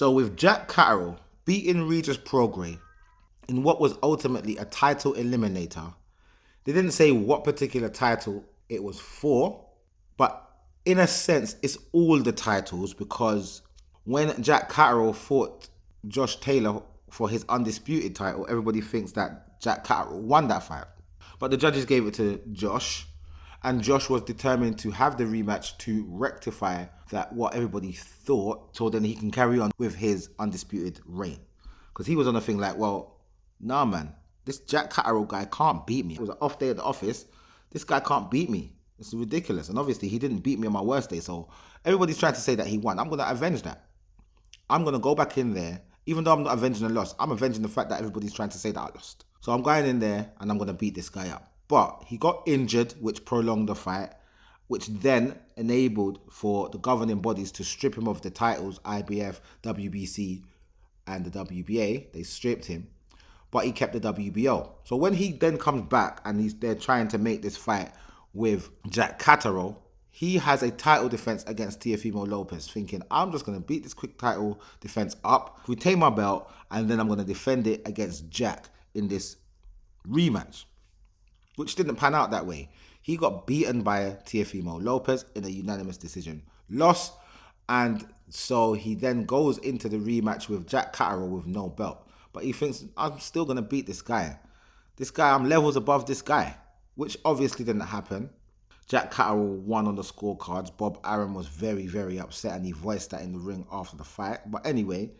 So with Jack Catterall beating Regis Prograis in what was ultimately a title eliminator, they didn't say what particular title it was for, but in a sense, it's all the titles, because when Jack Catterall fought Josh Taylor for his undisputed title, everybody thinks that Jack Catterall won that fight. But the judges gave it to Josh, and Josh was determined to have the rematch to rectify that what everybody thought, so then he can carry on with his undisputed reign. Because he was on a thing like, well, nah man, this Jack Catterall guy can't beat me. It was an off day at the office. This guy can't beat me. It's ridiculous. And obviously he didn't beat me on my worst day. So everybody's trying to say that he won. I'm going to avenge that. I'm going to go back in there. Even though I'm not avenging a loss, I'm avenging the fact that everybody's trying to say that I lost. So I'm going in there and I'm going to beat this guy up. But he got injured, which prolonged the fight, which then enabled for the governing bodies to strip him of the titles, IBF, WBC, and the WBA. They stripped him, but he kept the WBO. So when he then comes back and they're trying to make this fight with Jack Catterall, he has a title defense against Teofimo Lopez, thinking, I'm just going to beat this quick title defense up, retain my belt, and then I'm going to defend it against Jack in this rematch, which didn't pan out that way. He got beaten by Teofimo Lopez in a unanimous decision loss, and so he then goes into the rematch with Jack Catterall with no belt. But he thinks, I'm still going to beat this guy. I'm levels above this guy, which obviously didn't happen. Jack Catterall won on the scorecards. Bob Arum was very, very upset, and he voiced that in the ring after the fight. But anyway,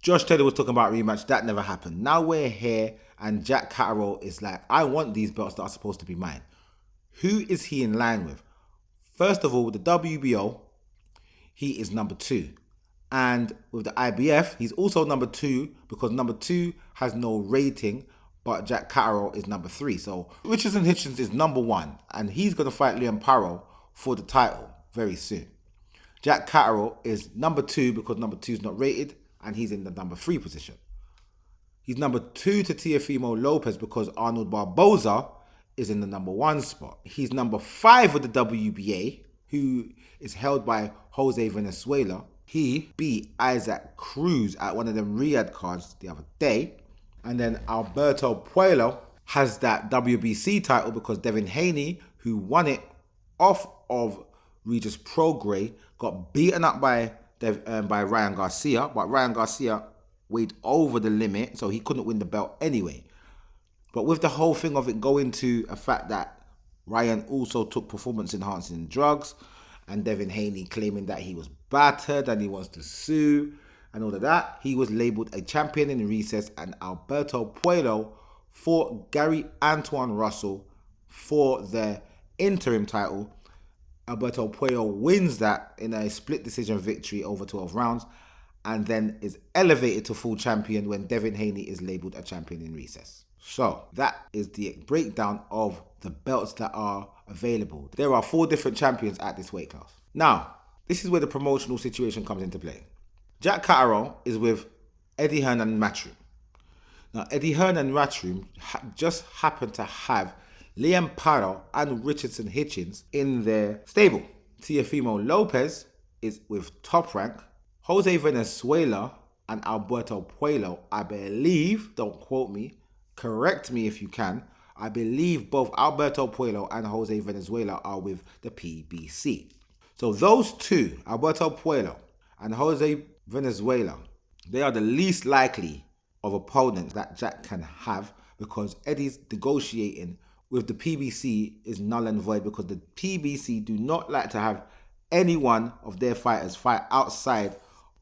Josh Taylor was talking about rematch. That never happened. Now we're here, and Jack Catterall is like, I want these belts that are supposed to be mine. Who is he in line with? First of all, with the WBO, he is number 2. And with the IBF, he's also number 2 because number 2 has no rating, but Jack Catterall is number 3. So Richardson Hitchens is number 1, and he's going to fight Liam Parrow for the title very soon. Jack Catterall is number 2 because number 2 is not rated, and he's in the number 3 position. He's number 2 to Teofimo Lopez because Arnold Barboza is in the number 1 spot. He's number 5 with the WBA, who is held by Jose Venezuela. He beat Isaac Cruz at one of them Riyadh cards the other day. And then Alberto Puello has that WBC title because Devin Haney, who won it off of Regis Prograis, got beaten up by Ryan Garcia. But Ryan Garcia weighed over the limit, so he couldn't win the belt anyway. But with the whole thing of it going to a fact that Ryan also took performance-enhancing drugs, and Devin Haney claiming that he was battered and he wants to sue and all of that, he was labelled a champion in recess, and Alberto Puello fought Gary Antoine Russell for the interim title. Alberto Puello wins that in a split decision victory over 12 rounds, and then is elevated to full champion when Devin Haney is labelled a champion in recess. So that is the breakdown of the belts that are available. There are 4 different champions at this weight class. Now, this is where the promotional situation comes into play. Jack Catterall is with Eddie Hearn and Matchroom. Now, Eddie Hearn and Matchroom just happen to have Liam Parrow and Richardson Hitchens in their stable. Teofimo Lopez is with Top Rank. Jose Venezuela and Alberto Puello, I believe, don't quote me, correct me if you can, I believe both Alberto Puello and Jose Venezuela are with the PBC. So those two, Alberto Puello and Jose Venezuela, they are the least likely of opponents that Jack can have, because Eddie's negotiating with the PBC is null and void, because the PBC do not like to have any one of their fighters fight outside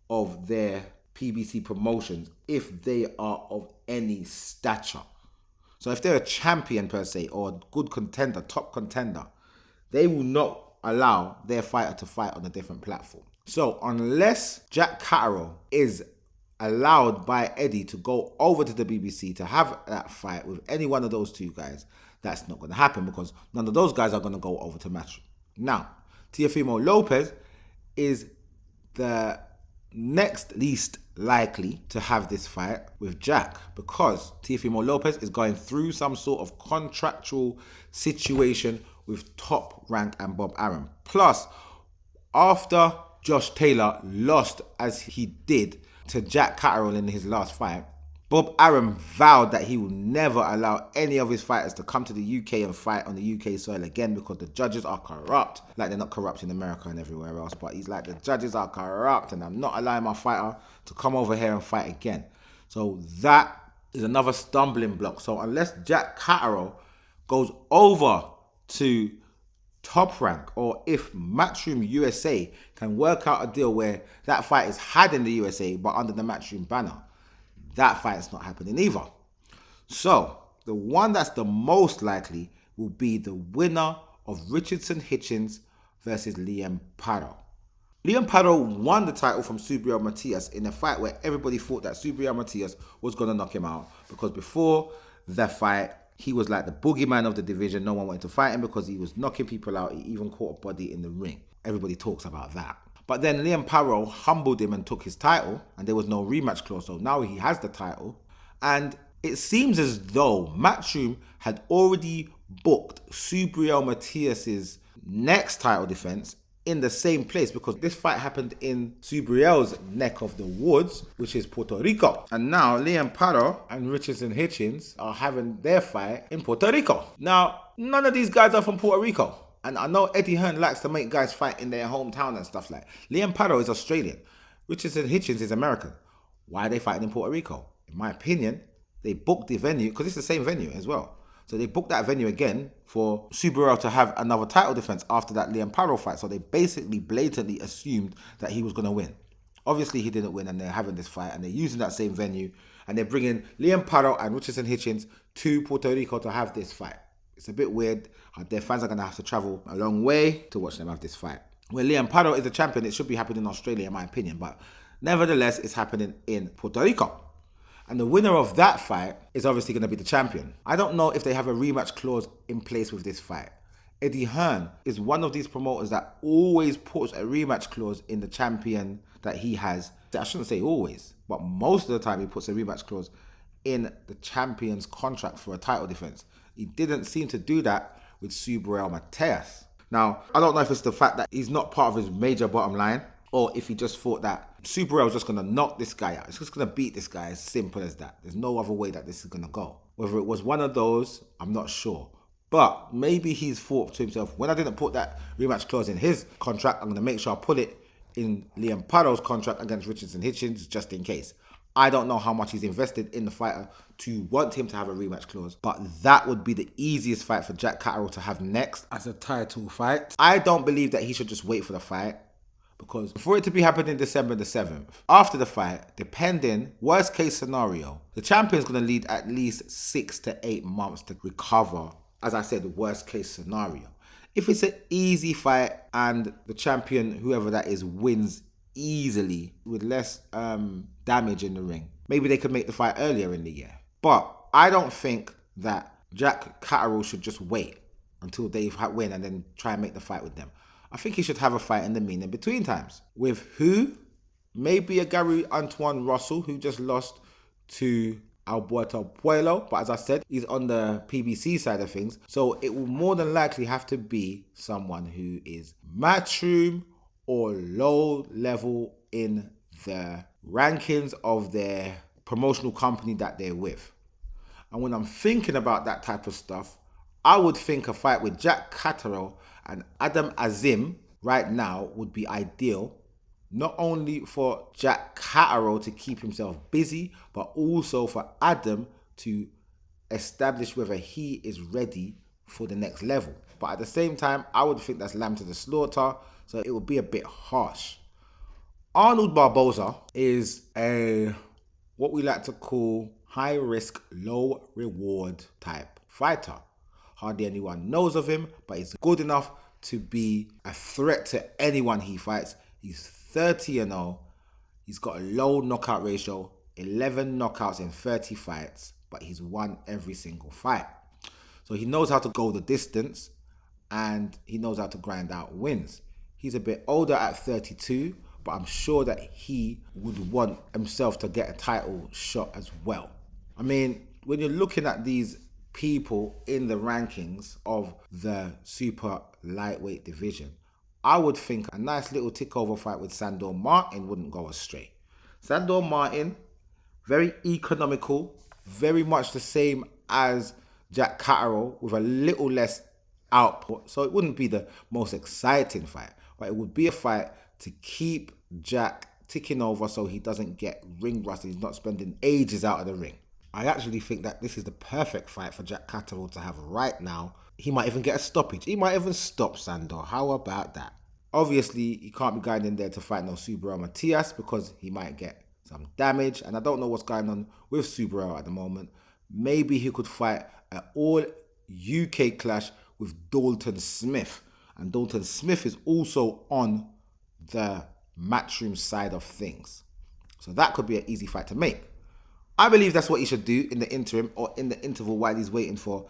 of their PBC promotions if they are of any stature. So if they're a champion per se, or a good contender, top contender, they will not allow their fighter to fight on a different platform. So unless Jack Catterall is allowed by Eddie to go over to the BBC to have that fight with any one of those two guys, that's not going to happen, because none of those guys are going to go over to Matchroom. Now, Teofimo Lopez is the next least likely to have this fight with Jack, because Teofimo Lopez is going through some sort of contractual situation with Top Rank and Bob Arum. Plus, after Josh Taylor lost as he did to Jack Catterall in his last fight, Bob Arum vowed that he will never allow any of his fighters to come to the UK and fight on the UK soil again because the judges are corrupt. Like they're not corrupt in America and everywhere else, but he's like, the judges are corrupt and I'm not allowing my fighter to come over here and fight again. So that is another stumbling block. So unless Jack Catterall goes over to Top Rank, or if Matchroom USA can work out a deal where that fight is had in the USA but under the Matchroom banner, that fight is not happening either. So the one that's the most likely will be the winner of Richardson Hitchens versus Liam Pardo. Liam Pardo won the title from Subriel Matias in a fight where everybody thought that Subriel Matias was going to knock him out, because before the fight he was like the boogeyman of the division. No one wanted to fight him because he was knocking people out. He even caught a body in the ring. Everybody talks about that. But then Liam Pardo humbled him and took his title, and there was no rematch clause. So now he has the title. And it seems as though Matchroom had already booked Subriel Matias's next title defense in the same place, because this fight happened in Subriel's neck of the woods, which is Puerto Rico. And now Liam Pardo and Richardson Hitchens are having their fight in Puerto Rico. Now, none of these guys are from Puerto Rico. And I know Eddie Hearn likes to make guys fight in their hometown and stuff like that. Liam Pardo is Australian. Richardson Hitchens is American. Why are they fighting in Puerto Rico? In my opinion, they booked the venue, because it's the same venue as well. So they booked that venue again for Subriel to have another title defense after that Liam Pardo fight. So they basically blatantly assumed that he was going to win. Obviously, he didn't win, and they're having this fight, and they're using that same venue, and they're bringing Liam Pardo and Richardson Hitchens to Puerto Rico to have this fight. It's a bit weird. Their fans are going to have to travel a long way to watch them have this fight. When Liam Pardo is the champion, it should be happening in Australia, in my opinion. But nevertheless, it's happening in Puerto Rico. And the winner of that fight is obviously going to be the champion. I don't know if they have a rematch clause in place with this fight. Eddie Hearn is one of these promoters that always puts a rematch clause in the champion that he has. I shouldn't say always, but most of the time he puts a rematch clause in the champion's contract for a title defense. He didn't seem to do that with Subriel Matias. Now, I don't know if it's the fact that he's not part of his major bottom line, or if he just thought that Subriel was just going to knock this guy out. It's just going to beat this guy, as simple as that. There's no other way that this is going to go. Whether it was one of those, I'm not sure. But maybe he's thought to himself, when I didn't put that rematch clause in his contract, I'm going to make sure I put it in Liam Pardo's contract against Richardson Hitchens, just in case. I don't know how much he's invested in the fighter to want him to have a rematch clause, but that would be the easiest fight for Jack Catterall to have next as a title fight. I don't believe that he should just wait for the fight, because for it to be happening December the 7th, after the fight, depending, worst case scenario, the champion's going to need at least 6 to 8 months to recover. As I said, the worst case scenario. If it's an easy fight and the champion, whoever that is, wins easily with less damage in the ring, maybe they could make the fight earlier in the year. But I don't think that Jack Catterall should just wait until they win and then try and make the fight with them. I think he should have a fight in the mean in between times. With who? Maybe a Gary Antoine Russell, who just lost to Alberto Puello. But as I said, he's on the PBC side of things. So it will more than likely have to be someone who is Matchroom or low level in the rankings of their promotional company that they're with. And when I'm thinking about that type of stuff, I would think a fight with Jack Catterall and Adam Azim right now would be ideal, not only for Jack Catterall to keep himself busy, but also for Adam to establish whether he is ready for the next level. But at the same time, I would think that's lamb to the slaughter, so it would be a bit harsh. Arnold Barboza is a what we like to call high risk, low reward type fighter. Hardly anyone knows of him, but he's good enough to be a threat to anyone he fights. He's 30-0. He's got a low knockout ratio, 11 knockouts in 30 fights, but he's won every single fight. So he knows how to go the distance, and he knows how to grind out wins. He's a bit older at 32, but I'm sure that he would want himself to get a title shot as well. I mean, when you're looking at these people in the rankings of the super lightweight division, I would think a nice little tick-over fight with Sandor Martin wouldn't go astray. Sandor Martin, very economical, very much the same as Jack Catterall with a little less output. So it wouldn't be the most exciting fight, but it would be a fight to keep Jack ticking over so he doesn't get ring rust. He's not spending ages out of the ring. I actually think that this is the perfect fight for Jack Catterall to have right now. He might even get a stoppage. He might even stop Sandor. How about that? Obviously, he can't be going in there to fight no Subriel Matias because he might get some damage. And I don't know what's going on with Subriel at the moment. Maybe he could fight an all UK clash with Dalton Smith. And Dalton Smith is also on the matchroom side of things. So that could be an easy fight to make. I believe that's what he should do in the interim or in the interval while he's waiting for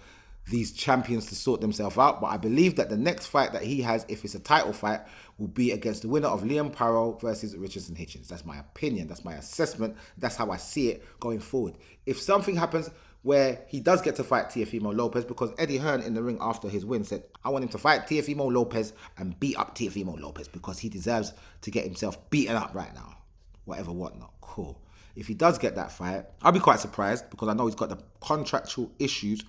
these champions to sort themselves out. But I believe that the next fight that he has, if it's a title fight, will be against the winner of Liam Parrow versus Richardson Hitchens. That's my opinion. That's my assessment. That's how I see it going forward. If something happens where he does get to fight Teofimo Lopez, because Eddie Hearn in the ring after his win said, I want him to fight Teofimo Lopez and beat up Teofimo Lopez because he deserves to get himself beaten up right now. Whatnot. Cool. If he does get that fight, I'll be quite surprised because I know he's got the contractual issues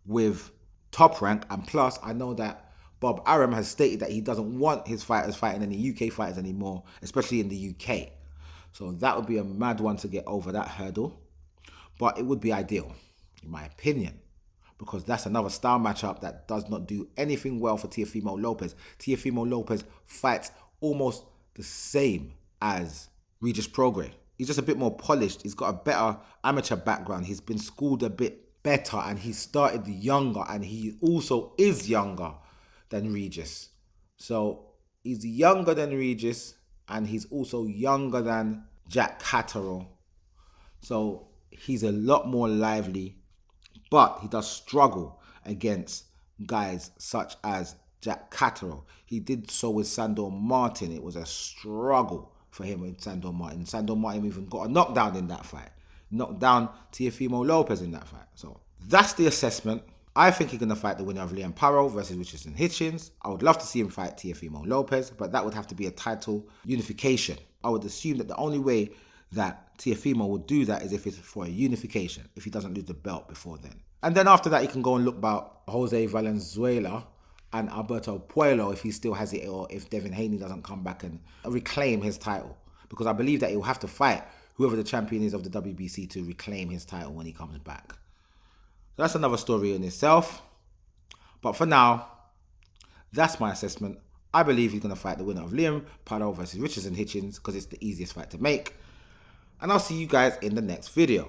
with Top Rank, and plus I know that Bob Arum has stated that he doesn't want his fighters fighting any UK fighters anymore, especially in the UK. So that would be a mad one to get over that hurdle, but it would be ideal, in my opinion, because that's another style matchup that does not do anything well for Teofimo Lopez. Teofimo Lopez fights almost the same as Regis Prograis. He's just a bit more polished. He's got a better amateur background. He's been schooled a bit better and he started younger, and he also is younger than Regis. So he's younger than Regis and he's also younger than Jack Catterall. So he's a lot more lively, but he does struggle against guys such as Jack Catterall. He did so with Sandor Martin. It was a struggle for him with Sandor Martin. Sandor Martin even got a knockdown in that fight. Knocked down Teofimo Lopez in that fight. So that's the assessment. I think he's going to fight the winner of Liam Parrow versus Richardson Hitchens. I would love to see him fight Teofimo Lopez, but that would have to be a title unification. I would assume that the only way that Teofimo will do that is if it's for a unification, if he doesn't lose the belt before then. And then after that, he can go and look about Jose Valenzuela and Alberto Puello if he still has it, or if Devin Haney doesn't come back and reclaim his title. Because I believe that he'll have to fight whoever the champion is of the WBC to reclaim his title when he comes back. So that's another story in itself. But for now, that's my assessment. I believe he's going to fight the winner of Liam Parrow versus Richardson Hitchens because it's the easiest fight to make. And I'll see you guys in the next video.